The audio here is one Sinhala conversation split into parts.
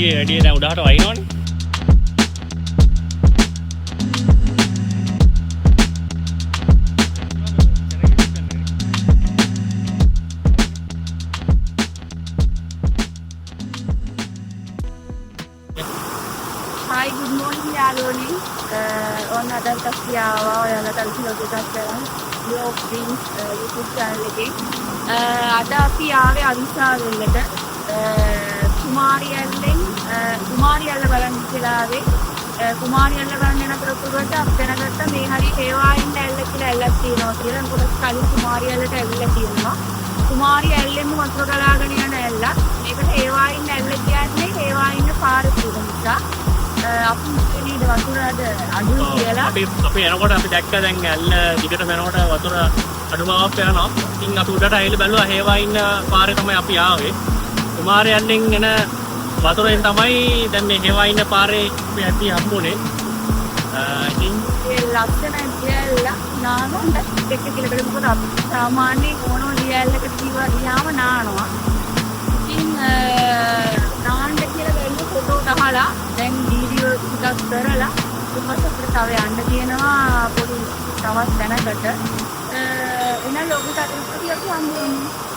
වැඩි දැන් උඩහට වයින්නවනේ. Hi, good morning යාළුවනි. ඔන්න අදත් අපි ආවා ඔයාලට අලුත් vlog එකක් කරන් Vlog Dreams YouTube channel එකේ. අද අපි ආවේ අවිස්සාවෙල්ලට. කුමාරියල්ල බලන්න කියලා ආවේ. කුමාරියල්ල බලන්න යන අතරතුරට අපි දැනගත්තා මේ හරිය හේවායින්ද ඇල්ල කියලා ඇල්ලක් තියෙනවා කියලා. මොකද කලින් කුමාරියල්ලට ඇවිල්ලා තියෙනවා. කුමාරියල්ලෙම වතුර ගලාගෙන යන ඇල්ලක්. මේකට හේවායින්ද ඇල්ල කියන්නේ හේවායින්ද පාර කියන නිසා. අපි නේද වතුර අඩුයි කියලා අපි එනකොට අපි දැක්ක දැන් ඇල්ල දිගට යනකොට වතුර අඩු බවක් යනවා. ඉතින් අපි උඩට ඇවිල්ලා බැලුවා හේවා ඉන්න පාරේ තමයි අපි ආවේ. කුමාරයන්ගෙන් එන වතුරෙන් තමයි දැන් මේ හේවා ඉන්න පාරේ අපි හම්බුනේ. ඉතින් ඒ ලස්සන දියැල්ල නානොත් දෙක කිලකට මොකද අපි සාමාන්‍ය ඕනෝ දියැල්ලකට ගියාම නානවා. ඉතින් නාන්න කියලා වෙන්නේ ෆොටෝ ගහලා දැන් වීඩියෝ ටිකක් කරලා ඊපස්සේ අපිට තව යන්න තියෙනවා පොඩි තවත් තැනකට. එන ලොකු කටයුතු අපි හම්බුනේ.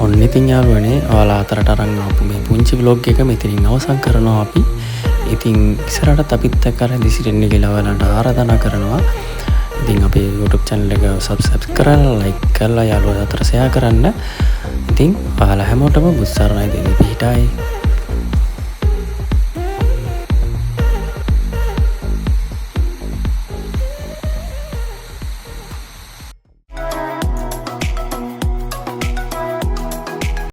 ඔන්න ඉතින් යාළුවනේ ඔයාලා අතරට අරන් ආපු මේ පුංචි vlog එක මෙතනින් අවසන් කරනවා අපි. ඉතින් ඉස්සරහටත් අපිත් එක්ක දිසිරෙන්න කියලා ඔයාලට ආරාධනා කරනවා. ඉතින් අපේ YouTube channel එක subscribe කරලා like කරලා යාළුවෝ අතර share කරන්න. ඉතින් ඔයාලා හැමෝටම බුත් සරණයි දෙවි පිටායි.